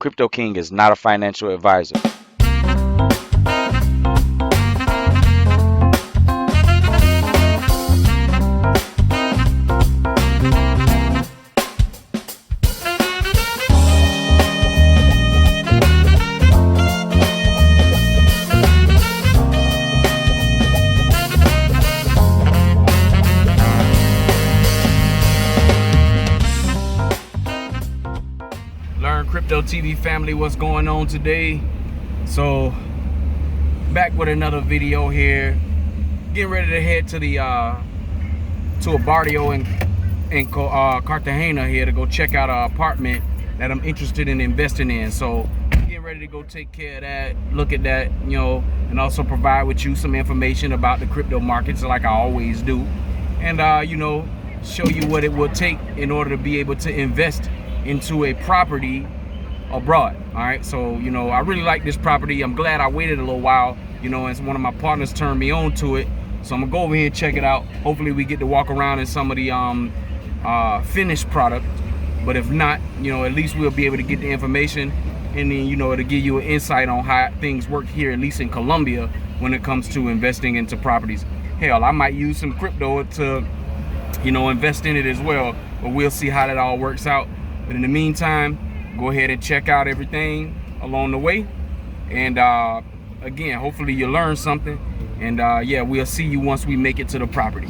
Crypto King is not a financial advisor. Learn Crypto TV family, what's going on today? So back with another video here, getting ready to head to the to a barrio in Cartagena here to go check out an apartment that I'm interested in investing in. So getting ready to go take care of that, look at that, you know, and also provide with you some information about the crypto markets like I always do, and you know, show you what it will take in order to be able to invest into a property abroad. All right, so you know, I really like this property. I'm glad I waited a little while, you know, and one of my partners turned me on to it, so I'm gonna go over here and check it out. Hopefully we get to walk around in some of the finished product, but if not, you know, at least we'll be able to get the information, and then, you know, it'll give you an insight on how things work here, at least in Colombia, when it comes to investing into properties. Hell, I might use some crypto to, you know, invest in it as well, but we'll see how that all works out. But in the meantime, go ahead and check out everything along the way. And again, hopefully you learn something. And yeah, we'll see you once we make it to the property.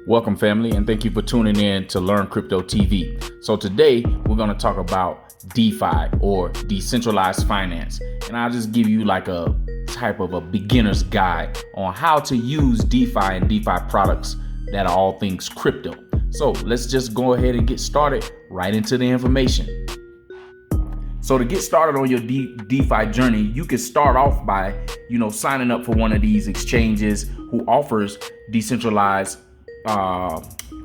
Welcome family, and thank you for tuning in to Learn Crypto TV. So today we're going to talk about DeFi, or decentralized finance, and I'll just give you like a type of a beginner's guide on how to use DeFi and DeFi products that are all things crypto. So let's just go ahead and get started right into the information. So to get started on your DeFi journey, you can start off by, you know, signing up for one of these exchanges who offers decentralized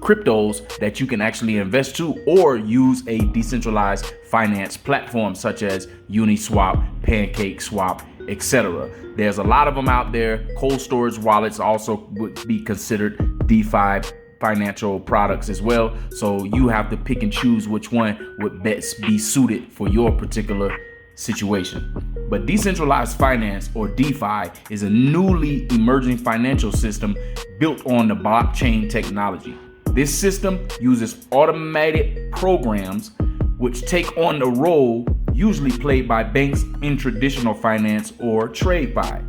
cryptos that you can actually invest to, or use a decentralized finance platform such as Uniswap, PancakeSwap, etc. There's a lot of them out there. Cold storage wallets also would be considered DeFi financial products as well. So you have to pick and choose which one would best be suited for your particular situation. But decentralized finance, or DeFi, is a newly emerging financial system built on the blockchain technology. This system uses automated programs which take on the role usually played by banks in traditional finance or TradeFi.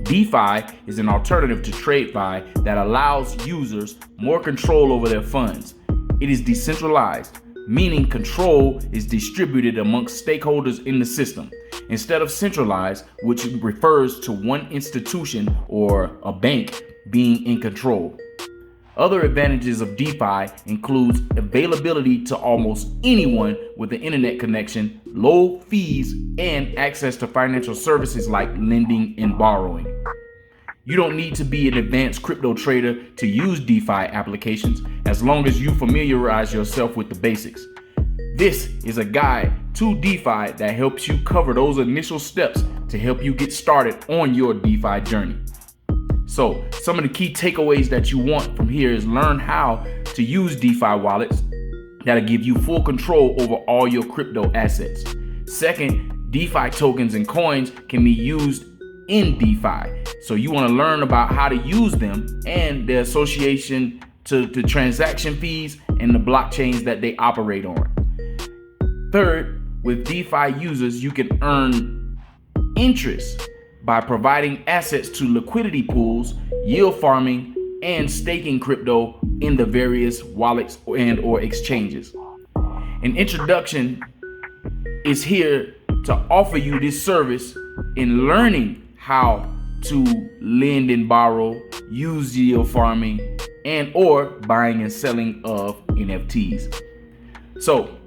DeFi is an alternative to TradeFi that allows users more control over their funds. It is decentralized, meaning control is distributed amongst stakeholders in the system, instead of centralized, which refers to one institution or a bank being in control. Other advantages of DeFi includes availability to almost anyone with an internet connection, low fees, and access to financial services like lending and borrowing. You don't need to be an advanced crypto trader to use DeFi applications, as long as you familiarize yourself with the basics. This is a guide to DeFi that helps you cover those initial steps to help you get started on your DeFi journey. So some of the key takeaways that you want from here is learn how to use DeFi wallets that'll give you full control over all your crypto assets. Second, DeFi tokens and coins can be used in DeFi. So you want to learn about how to use them and their association to transaction fees and the blockchains that they operate on. Third, with DeFi users, you can earn interest by providing assets to liquidity pools, yield farming, and staking crypto in the various wallets and or exchanges. An introduction is here to offer you this service in learning how to lend and borrow, use yield farming, and or buying and selling of NFTs. So,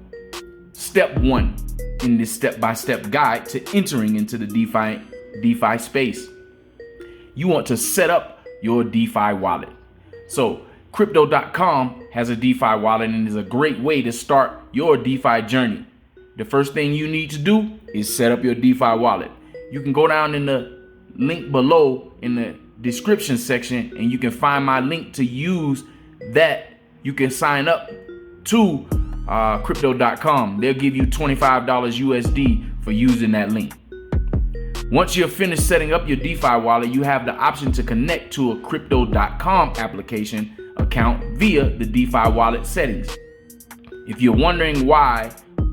step one in this step-by-step guide to entering into the DeFi space. You want to set up your DeFi wallet. So Crypto.com has a DeFi wallet and is a great way to start your DeFi journey. The first thing you need to do is set up your DeFi wallet. You can go down in the link below in the description section, and you can find my link to use that. You can sign up to Crypto.com. They'll give you $25 USD for using that link. Once you're finished setting up your DeFi wallet, you have the option to connect to a Crypto.com application account via the DeFi wallet settings. If you're wondering why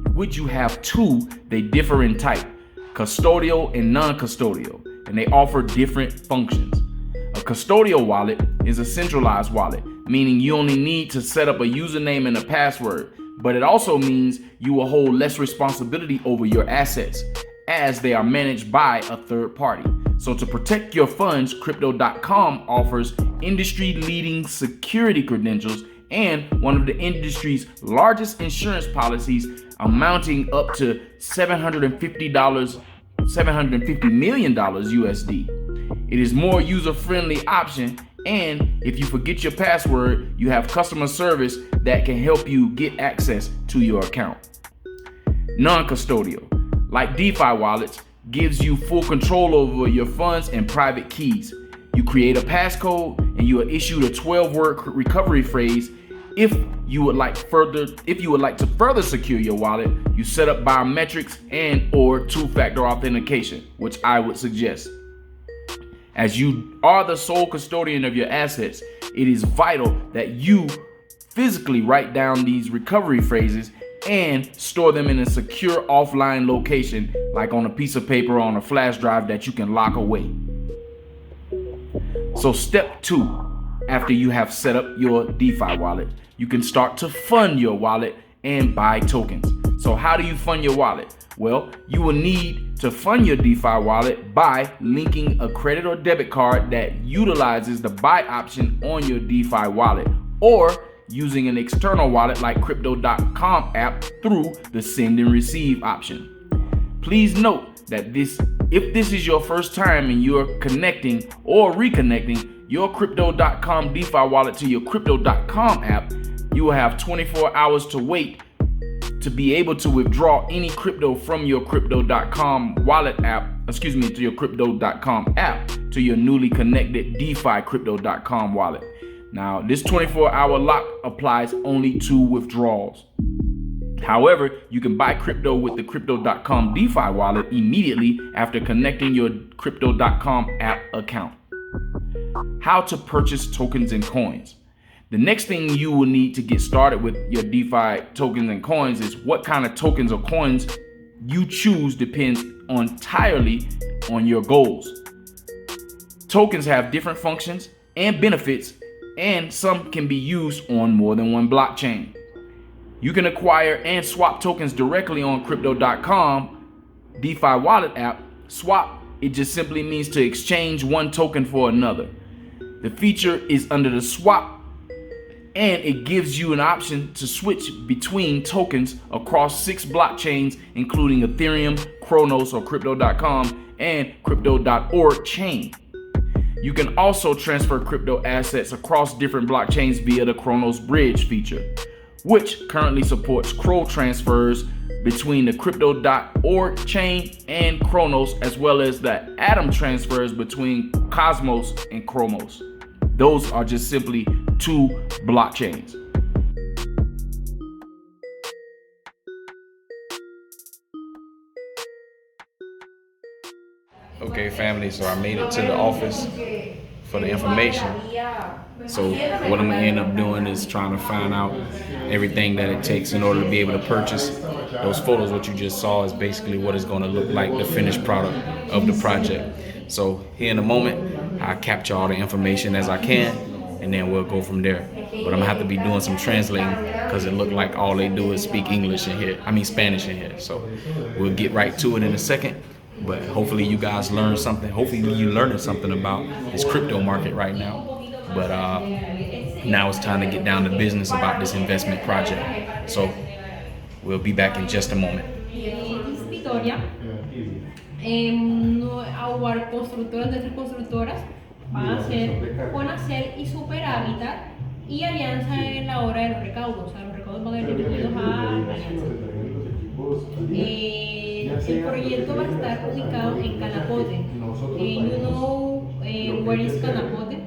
would you have two, they differ in type, custodial and non-custodial, and they offer different functions. A custodial wallet is a centralized wallet, meaning you only need to set up a username and a password, but it also means you will hold less responsibility over your assets as they are managed by a third party. So to protect your funds, Crypto.com offers industry-leading security credentials and one of the industry's largest insurance policies, amounting up to $750 million USD. It is more user-friendly option, and if you forget your password, you have customer service that can help you get access to your account. Non-custodial, like DeFi wallets, gives you full control over your funds and private keys. You create a passcode and you are issued a 12-word recovery phrase. If you would like to further secure your wallet, you set up biometrics and or two-factor authentication, which I would suggest. As you are the sole custodian of your assets, it is vital that you physically write down these recovery phrases and store them in a secure offline location, like on a piece of paper or on a flash drive that you can lock away. So step 2, after you have set up your DeFi wallet, you can start to fund your wallet and buy tokens. So how do you fund your wallet? Well, you will need to fund your DeFi wallet by linking a credit or debit card that utilizes the buy option on your DeFi wallet, or using an external wallet like Crypto.com app through the send and receive option. Please note that if this is your first time and you're connecting or reconnecting your Crypto.com DeFi wallet to your Crypto.com app, you will have 24 hours to wait to be able to withdraw any crypto from your Crypto.com wallet app, to your Crypto.com app to your newly connected DeFi Crypto.com wallet. Now, this 24-hour lock applies only to withdrawals. However, you can buy crypto with the Crypto.com DeFi wallet immediately after connecting your Crypto.com app account. How to purchase tokens and coins. The next thing you will need to get started with your DeFi tokens and coins is what kind of tokens or coins you choose depends entirely on your goals. Tokens have different functions and benefits, and some can be used on more than one blockchain. You can acquire and swap tokens directly on Crypto.com DeFi wallet app. Swap, it just simply means to exchange one token for another. The feature is under the swap, and it gives you an option to switch between tokens across 6 blockchains, including Ethereum, Cronos or Crypto.com, and Crypto.org chain. You can also transfer crypto assets across different blockchains via the Cronos Bridge feature, which currently supports CRO transfers between the Crypto.org chain and Cronos, as well as the Atom transfers between Cosmos and Chromos. Those are just simply 2 blockchains. Okay, family, so I made it to the office for the information. So what I'm gonna end up doing is trying to find out everything that it takes in order to be able to purchase those photos. What you just saw is basically what it's gonna look like, the finished product of the project. So here in a moment, I'll capture all the information as I can, and then we'll go from there. But I'm gonna have to be doing some translating because it looked like all they do is speak Spanish in here. So we'll get right to it in a second. But hopefully you guys learned something. Hopefully you're learning something about this crypto market right now. But now it's time to get down to business about this investment project. So we'll be back in just a moment. Ahora constructoras de tres constructoras van a ser Conacer y Super Hábitat y Alianza en la hora de los recaudos. O sea, los recaudos van a ir dirigidos a Alianza. El proyecto va a estar ubicado en Calacote. You know where is Canapote?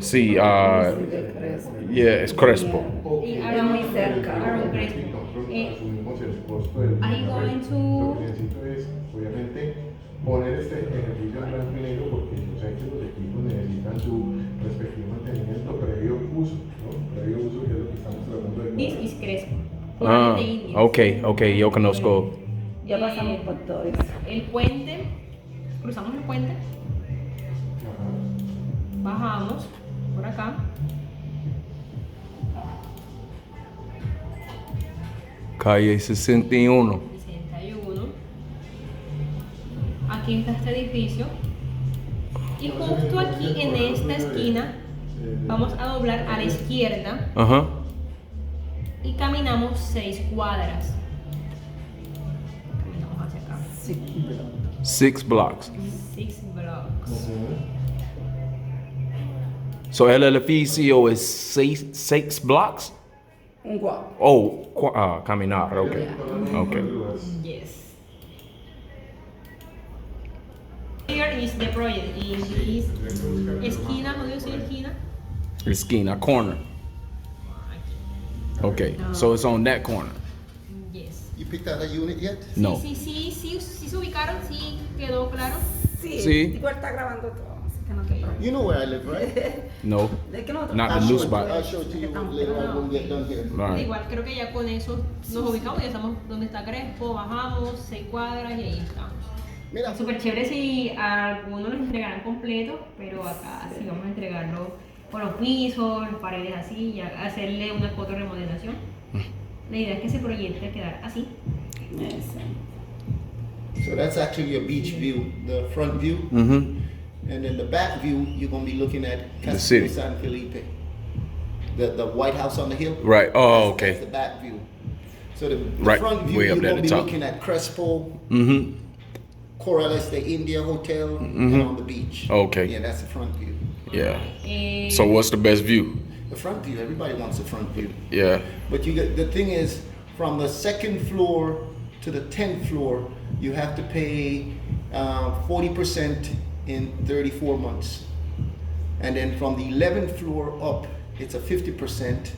Sí, yeah, es Crespo. Está muy cerca. Aaron Crespo. Are you going to? Obviamente, poner este ejercicio en blanco y negro porque yo sé que los equipos necesitan su respectivo mantenimiento previo uso, ¿no? Previo uso, que es lo que estamos tratando de This is Crespo. Ah, De India. okay, yo conozco. Ya pasamos por todo eso. El puente, cruzamos el puente, bajamos por acá. Calle 61. 61. Aquí está este edificio. Y justo aquí en esta esquina vamos a doblar a la izquierda Ajá. y caminamos 6 cuadras. Caminamos hacia acá. 6 blocks. 6 blocks. So el edificio es 6 blocks? Un guapo. Oh, caminar, okay. Okay. Yes. Here is the project. In this esquina, how do you say esquina? Esquina, corner. Okay, so it's on that corner. Yes. You picked out a unit yet? No. Sí, se ubicaron, sí quedó claro. Sí. Igual está grabando todo, así que no te preocupes. You know where I live, right? No. ¿De qué nosotros? Not the new spot. I'll show it to you later on when we get done here. Right. Igual creo que ya con eso nos ubicamos, ya sabemos dónde está Crespo, bajamos 6 cuadras y ahí estamos. Mira, Súper chévere si a algunos los entregarán completo, pero acá sí vamos a entregarlo por los pisos, las paredes así, y hacerle una foto de remodelación. La idea es que se proyecte a quedar así. so that's actually your beach view, the front view. Mm-hmm. And then the back view, you're going to be looking at The city. Castillo San Felipe. The White House on the hill. Right. Oh, okay. That's the back view. So the Right, front view, way you're up there going at to the be top. looking at Crespo, Mm-hmm. Corrales de India Hotel, and on the beach. Okay. Yeah, that's the front view. Yeah. Eh, So what's the best view? The front view, everybody wants the front view. Yeah. But you get, the thing is, from the second floor to the 10th floor, you have to pay 40% in 34 months. And then from the 11th floor up, it's a 50%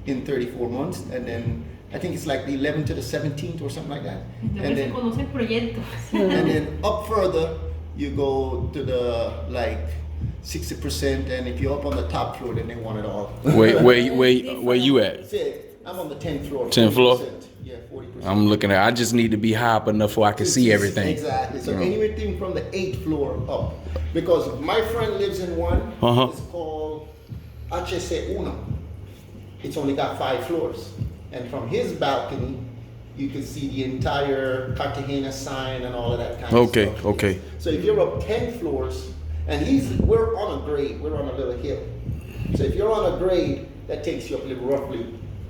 in 34 months. And then I think it's like the 11th to the 17th or something like that. ya And que se then, conoce el proyecto. and then up further, you go to the like 60%. And if you're up on the top floor, then they want it all. Where you at? See, I'm on the 10th floor. 10th floor? 40%. Yeah, 40%. I'm looking at. I just need to be high up enough so I can see everything. Exactly. So Yeah. anything from the 8th floor up. Because my friend lives in one. Uh-huh. It's called HC1. It's only got 5 floors. And from his balcony, you can see the entire Cartagena sign and all of that kind Okay, of stuff. okay. So if you're up 10 floors, and we're on a grade, we're on a little hill. So if you're on a grade, that takes you up roughly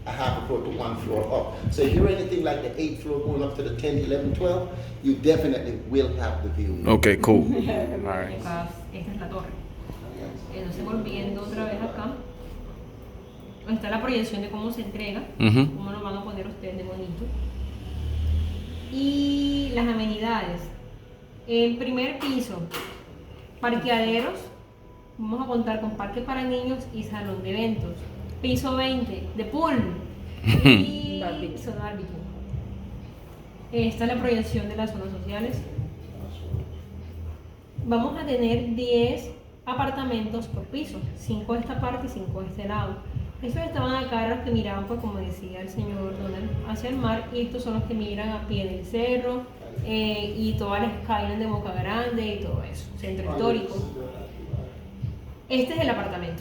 a half a floor to 1 floor up. So if you're anything like the 8th floor going up to the 10th, 11th, 12th, you definitely will have the view. Okay, cool. All right. Acá, esta es la torre. Entonces volviendo otra vez acá, está la proyección de cómo se entrega, Ujú. cómo lo van a poner ustedes de bonito. Y las amenidades. El primer piso, parqueaderos, vamos a contar con parque para niños y salón de eventos. Piso 20, de pool y Barbecue. zona barbecue. Esta es la proyección de las zonas sociales. Vamos a tener 10 apartamentos por piso, 5 de esta parte y 5 de este lado. Estos estaban acá, los que miraban, pues como decía el señor Donald, hacia el mar, y estos son los que miran a pie del cerro y todas las skyline de Boca Grande y todo eso, centro histórico. Este es el apartamento,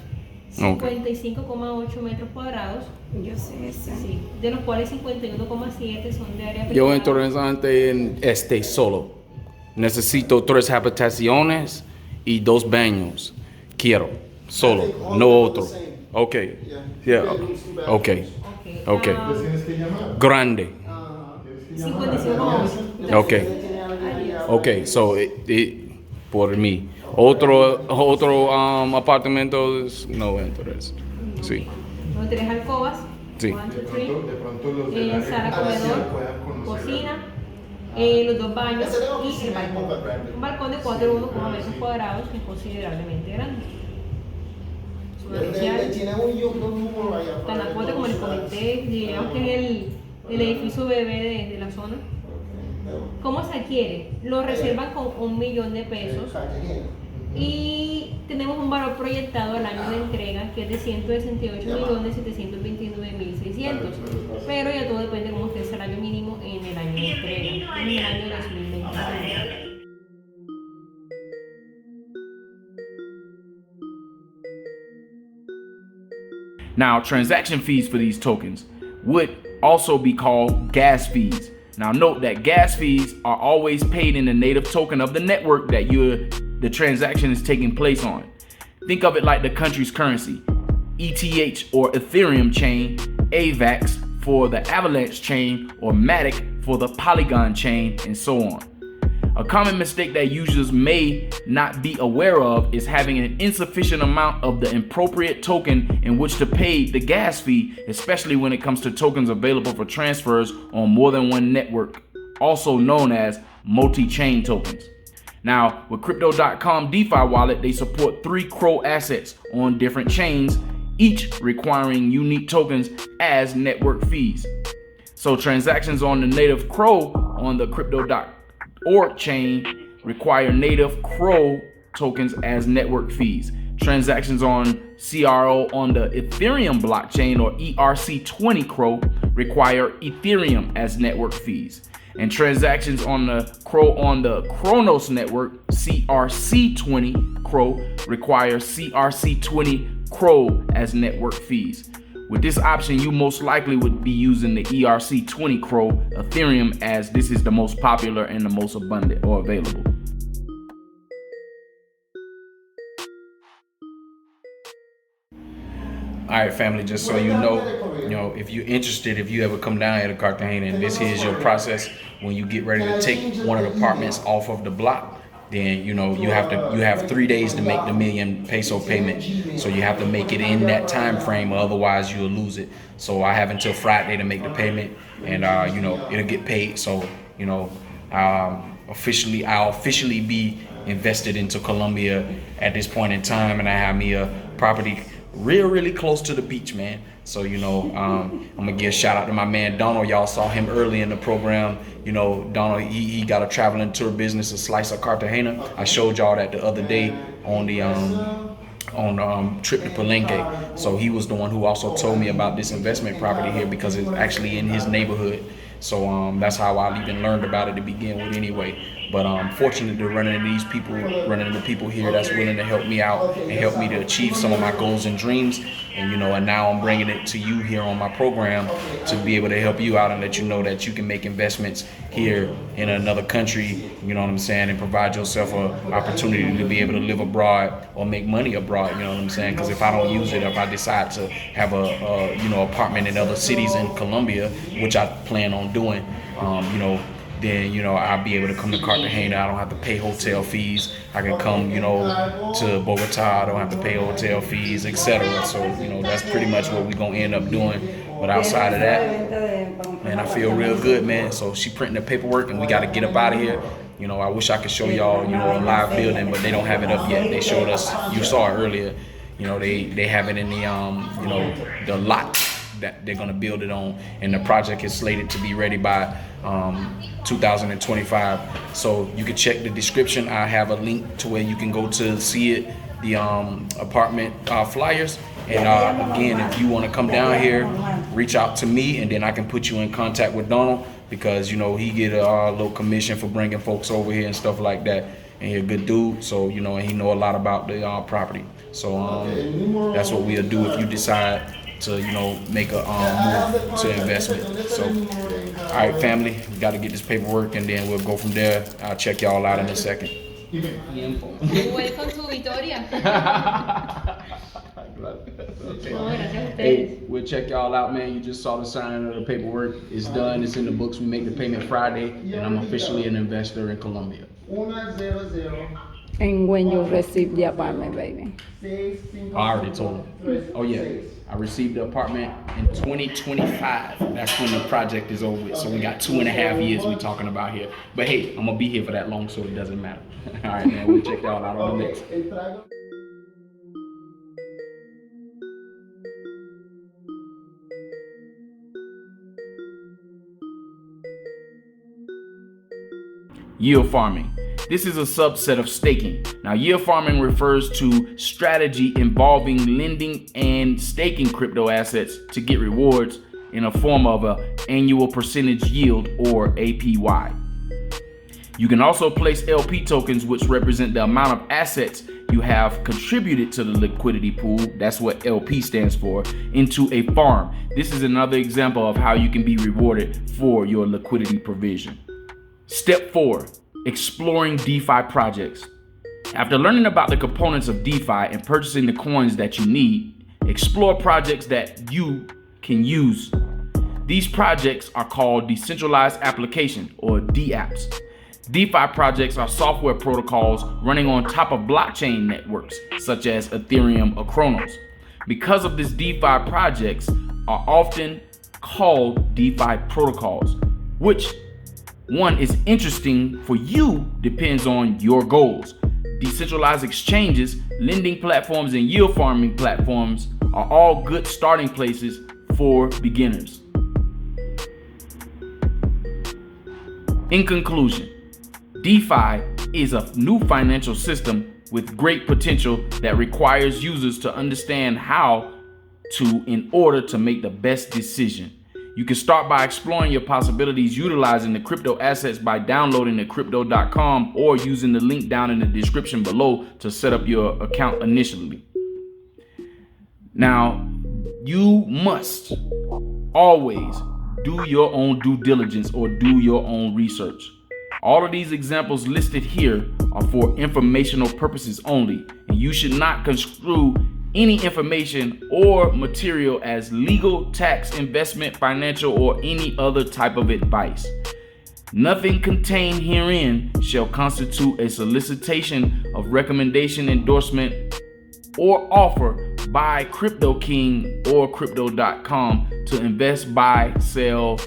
55,8 metros cuadrados, Yo sé ese. sí, de los cuales 51,7 son de área Yo privada. interesante en este solo. Necesito 3 habitaciones y 2 baños. Quiero. Solo, no otro. Okay. Yeah. Okay. Okay. Ah, Tienes que llamar. Grande. 55,8. Okay. Okay. So por mí. Otro apartamento no interés. Sí. Donde tienes alcobas, Sí. 1, 2, 3, De pronto los de la sala, relación comedor, puedan conocer. cocina, los dos baños y el balcón. Un balcón de 4,1 metros cuadrados, que es considerablemente grande. Tiene un Tan fuerte como el comité, digamos que es el edificio bebé de la zona. ¿Cómo se adquiere? Lo reservan con 1 millón de pesos y tenemos un valor proyectado al año de entrega que es de 168.729.600, pero ya todo depende de cómo esté el salario mínimo en el año de entrega, en el año 2025. Now, transaction fees for these tokens would also be called gas fees. Now, note that gas fees are always paid in the native token of the network that the transaction is taking place on. Think of it like the country's currency, ETH or Ethereum chain, AVAX for the Avalanche chain, or Matic for the Polygon chain, and so on. A common mistake that users may not be aware of is having an insufficient amount of the appropriate token in which to pay the gas fee, especially when it comes to tokens available for transfers on more than one network, also known as multi-chain tokens. Now, with Crypto.com DeFi wallet, they support 3 Crow assets on different chains, each requiring unique tokens as network fees. So transactions on the native Crow on the Crypto.org chain require native Crow tokens as network fees. Transactions on CRO on the Ethereum blockchain or ERC20 Crow require Ethereum as network fees. And transactions on the Crow on the Kronos network, CRC20 Crow, require CRC20 Crow as network fees. With this option, you most likely would be using the ERC20 Crow Ethereum, as this is the most popular and the most abundant or available. All right, family, just so you know, if you're interested, if you ever come down here to Cartagena and this is your process, when you get ready to take one of the apartments off of the block, then you have 3 days to make the $1 million peso payment. So you have to make it in that time frame, or otherwise you'll lose it. So I have until Friday to make the payment, and it'll get paid. So I'll officially be invested into Colombia at this point in time, and I have me a property really close to the beach, man. So I'm gonna give a shout out to my man Donald. Y'all saw him early in the program. Donald, he got a traveling tour business, a slice of Cartagena. I showed y'all that the other day on the trip to Palenque. So he was the one who also told me about this investment property here, because it's actually in his neighborhood. So that's how I even learned about it to begin with anyway. But I'm fortunate to run into people here that's willing to help me out and help me to achieve some of my goals and dreams. And and now I'm bringing it to you here on my program to be able to help you out and let you know that you can make investments here in another country, you know what I'm saying, and provide yourself an opportunity to be able to live abroad or make money abroad, you know what I'm saying? Because if I don't use it, if I decide to have a apartment in other cities in Colombia, which I plan on doing, then I'll be able to come to Cartagena. I don't have to pay hotel fees. I can come to Bogota. I don't have to pay hotel fees, etc. So that's pretty much what we're gonna end up doing. But outside of that, man, I feel real good, man. So she printing the paperwork and we got to get up out of here. I wish I could show y'all a live building, but they don't have it up yet. They showed us, you saw it earlier, they have it in the the lot that they're gonna build it on, and the project is slated to be ready by 2025. So you can check the description. I have a link to where you can go to see it, the apartment flyers. And again, if you want to come down here, reach out to me, and then I can put you in contact with Donald, because he get a little commission for bringing folks over here and stuff like that. And he's a good dude, so and he know a lot about the property. So that's what we'll do if you decide to make a move to investment. So all right, family, we got to get this paperwork and then we'll go from there. I'll check y'all out in a second. Welcome to Vitoria. Hey, we'll check y'all out, man. You just saw the signing of the paperwork. It's done. It's in the books. We make the payment Friday, and I'm officially an investor in Colombia. And when you receive the apartment, baby. I already told him. Oh yeah, I received the apartment in 2025. That's when the project is over with. So we got 2.5 years we talking about here. But hey, I'm gonna be here for that long, so it doesn't matter. All right, man. We'll check y'all out on the next. Yield farming. This is a subset of staking. Now, yield farming refers to strategy involving lending and staking crypto assets to get rewards in a form of an annual percentage yield or APY. You can also place LP tokens, which represent the amount of assets you have contributed to the liquidity pool, that's what LP stands for, into a farm. This is another example of how you can be rewarded for your liquidity provision. Step 4. Exploring DeFi projects. After learning about the components of DeFi and purchasing the coins that you need, explore projects that you can use. These projects are called decentralized applications or DApps. DeFi projects are software protocols running on top of blockchain networks such as Ethereum or Kronos. Because of this, DeFi projects are often called DeFi protocols, which one is interesting for you depends on your goals. Decentralized exchanges, lending platforms, and yield farming platforms are all good starting places for beginners. In conclusion, DeFi is a new financial system with great potential that requires users to understand how to in order to make the best decision. You can start by exploring your possibilities utilizing the crypto assets by downloading the crypto.com or using the link down in the description below to set up your account initially. Now, you must always do your own due diligence or do your own research. All of these examples listed here are for informational purposes only, and you should not construe any information or material as legal, tax, investment, financial, or any other type of advice. Nothing contained herein shall constitute a solicitation of recommendation, endorsement, or offer by Crypto King or Crypto.com to invest, buy, sell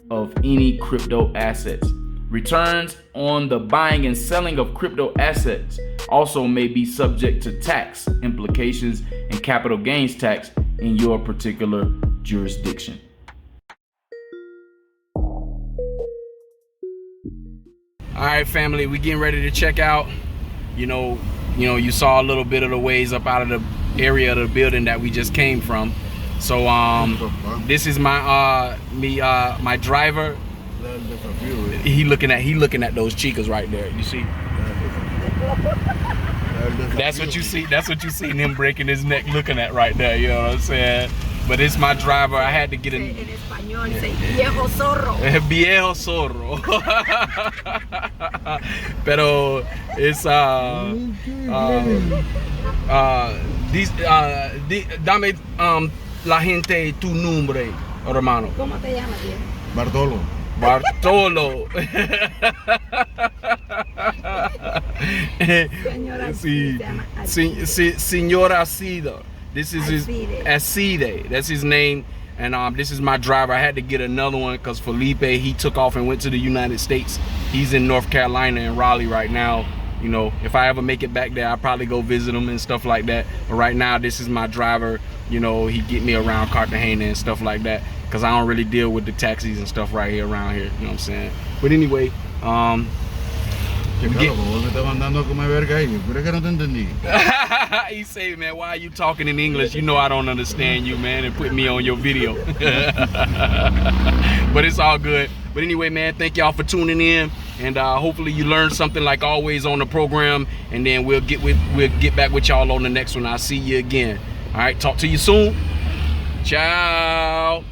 of any crypto assets. Returns on the buying and selling of crypto assets also may be subject to tax implications and capital gains tax in your particular jurisdiction. All right, family, we getting ready to check out. You saw a little bit of the ways up out of the area of the building that we just came from. So this is my my driver. He looking at those chicas right there. You see? That's what you see. That's what you seen him breaking his neck looking at right there. You know what I'm saying? But it's my driver. I had to get in. En español dice viejo zorro. Viejo zorro. Pero it's dame la gente tu nombre, hermano. ¿Cómo te llamas, viejo? Bartolo. Bartolo. Señora Sí. Señora Acida. This is his Acide. That's his name. And this is my driver. I had to get another one because Felipe, he took off and went to the United States. He's in North Carolina and Raleigh right now. You know, if I ever make it back there, I'll probably go visit him and stuff like that. But right now, this is my driver. You know, he get me around Cartagena and stuff like that because I don't really deal with the taxis and stuff right here around here. You know what I'm saying? But anyway, he say, man, why are you talking in English? You know I don't understand you, man, and put me on your video. But it's all good. But anyway, man, thank y'all for tuning in, and hopefully you learned something like always on the program, and then we'll get back with y'all on the next one. I'll see you again. All right, talk to you soon. Ciao.